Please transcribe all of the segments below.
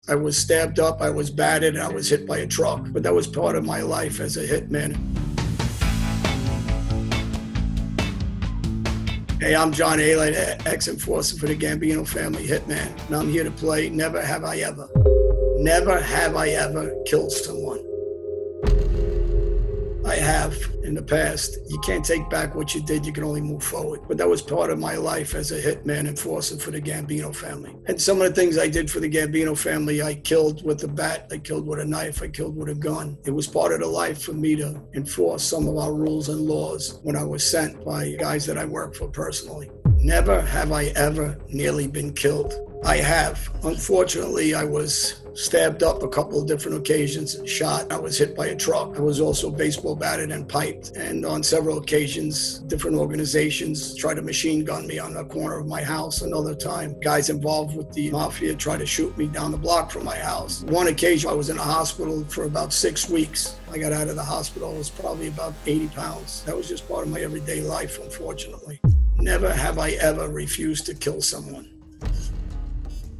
I was stabbed up, I was battered, and I was hit by a truck. But that was part of my life as a hitman. Hey, I'm John ALITE, ex-enforcer for the Gambino family hitman, and I'm here to play Never Have I Ever. Never have I ever killed someone. I have in the past. You can't take back what you did, you can only move forward. But that was part of my life as a hitman enforcer for the Gambino family. And some of the things I did for the Gambino family, I killed with a bat, I killed with a knife, I killed with a gun. It was part of the life for me to enforce some of our rules and laws when I was sent by guys that I work for personally. Never have I ever nearly been killed. I have. Unfortunately, I was stabbed up a couple of different occasions and shot. I was hit by a truck. I was also baseball batted and piped. And on several occasions, different organizations tried to machine gun me on the corner of my house. Another time, guys involved with the mafia tried to shoot me down the block from my house. One occasion, I was in a hospital for about 6 weeks. I got out of the hospital, I was probably about 80 pounds. That was just part of my everyday life, unfortunately. Never have I ever refused to kill someone.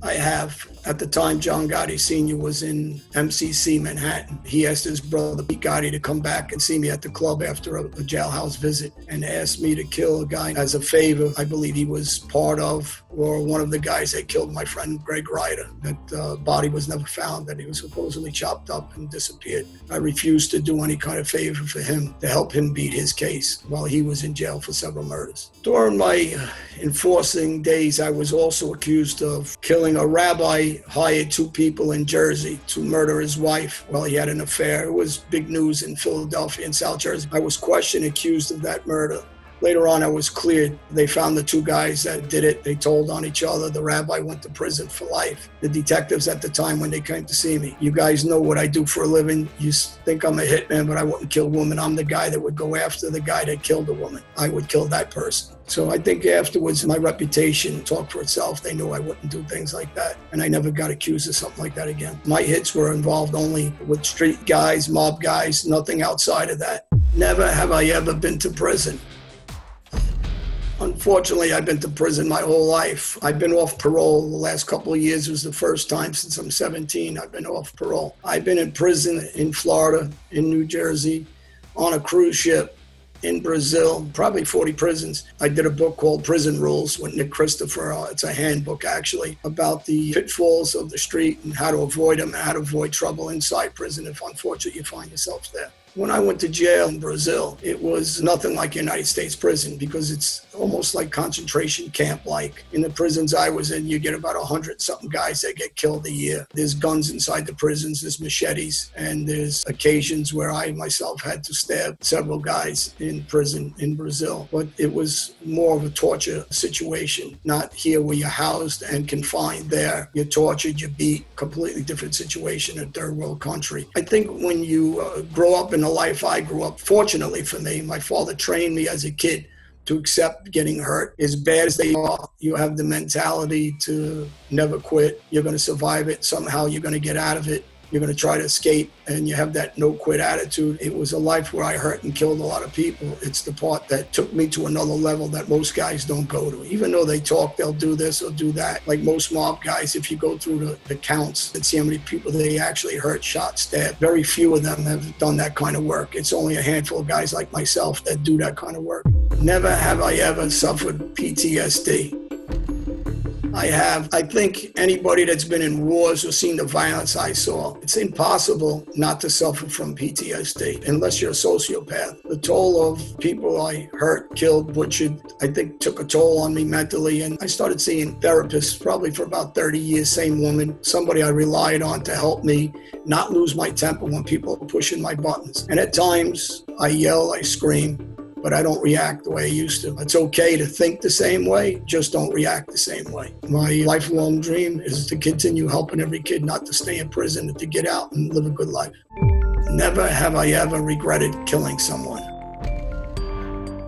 I have. At the time, John Gotti Sr. was in MCC Manhattan. He asked his brother, Pete Gotti, to come back and see me at the club after a jailhouse visit and asked me to kill a guy as a favor. I believe he was part of or one of the guys that killed my friend Greg Ryder. That body was never found, that he was supposedly chopped up and disappeared. I refused to do any kind of favor for him to help him beat his case while he was in jail for several murders. During my enforcing days, I was also accused of killing a rabbi, hired 2 people in Jersey to murder his wife while he had an affair. It was big news in Philadelphia and South Jersey. I was questioned, accused of that murder. Later on, I was cleared. They found the 2 guys that did it. They told on each other. The rabbi went to prison for life. The detectives at the time, when they came to see me, you guys know what I do for a living. You think I'm a hitman, but I wouldn't kill women. I'm the guy that would go after the guy that killed a woman. I would kill that person. So I think afterwards, my reputation talked for itself. They knew I wouldn't do things like that. And I never got accused of something like that again. My hits were involved only with street guys, mob guys, nothing outside of that. Never have I ever been to prison. Unfortunately, I've been to prison my whole life. I've been off parole. The last couple of years was the first time since I'm 17 I've been off parole. I've been in prison in Florida, in New Jersey, on a cruise ship, in Brazil, probably 40 prisons. I did a book called Prison Rules with Nick Christopher. It's a handbook, actually, about the pitfalls of the street and how to avoid them, and how to avoid trouble inside prison if, unfortunately, you find yourself there. When I went to jail in Brazil, it was nothing like United States prison because it's almost like concentration camp-like. In the prisons I was in, you get about 100-something guys that get killed a year. There's guns inside the prisons, there's machetes, and there's occasions where I myself had to stab several guys in prison in Brazil. But it was more of a torture situation, not here where you're housed and confined there. You're tortured, you're beat, completely different situation in a third world country. I think when you grow up in the life I grew up, fortunately for me, my father trained me as a kid to accept getting hurt. As bad as they are, you have the mentality to never quit. You're going to survive it. Somehow you're going to get out of it. You're going to try to escape, and you have that no-quit attitude. It was a life where I hurt and killed a lot of people. It's the part that took me to another level that most guys don't go to. Even though they talk, they'll do this or do that. Like most mob guys, if you go through the counts and see how many people they actually hurt, shot, stabbed, very few of them have done that kind of work. It's only a handful of guys like myself that do that kind of work. Never have I ever suffered PTSD. I have. I think anybody that's been in wars or seen the violence I saw, it's impossible not to suffer from PTSD unless you're a sociopath. The toll of people I hurt, killed, butchered, I think took a toll on me mentally. And I started seeing therapists probably for about 30 years, same woman, somebody I relied on to help me not lose my temper when people are pushing my buttons. And at times I yell, I scream, but I don't react the way I used to. It's okay to think the same way, just don't react the same way. My lifelong dream is to continue helping every kid not to stay in prison and to get out and live a good life. Never have I ever regretted killing someone.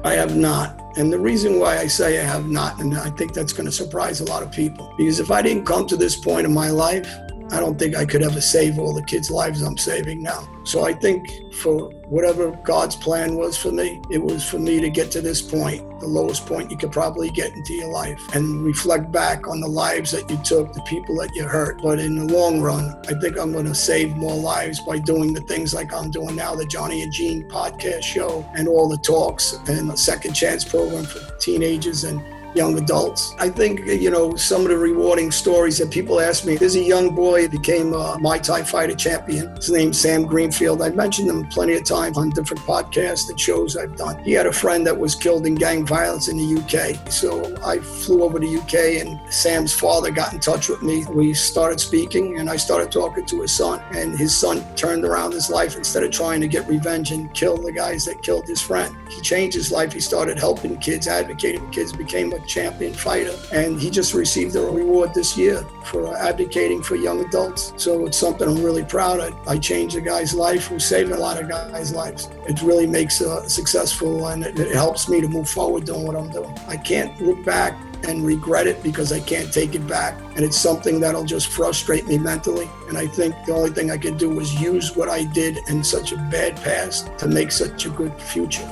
I have not. And the reason why I say I have not, and I think that's going to surprise a lot of people, because if I didn't come to this point in my life, I don't think I could ever save all the kids' lives I'm saving now. So I think for whatever God's plan was for me, it was for me to get to this point, the lowest point you could probably get into your life, and reflect back on the lives that you took, the people that you hurt. But in the long run, I think I'm going to save more lives by doing the things like I'm doing now, the Johnny and Gene podcast show, and all the talks, and the Second Chance program for teenagers and young adults. I think, you know, some of the rewarding stories that people ask me, there's a young boy who became a Muay Thai fighter champion. His name's Sam Greenfield. I've mentioned him plenty of times on different podcasts and shows I've done. He had a friend that was killed in gang violence in the UK. So I flew over to the UK, and Sam's father got in touch with me. We started speaking, and I started talking to his son, and his son turned around his life. Instead of trying to get revenge and kill the guys that killed his friend, he changed his life. He started helping kids, advocating for kids, became a champion fighter, and he just received a reward this year for advocating for young adults. So it's something I'm really proud of. I changed a guy's life who saved a lot of guys' lives. It really makes successful, and it helps me to move forward doing what I'm doing. I can't look back and regret it because I can't take it back, and it's something that'll just frustrate me mentally. And I think the only thing I can do is use what I did in such a bad past to make such a good future.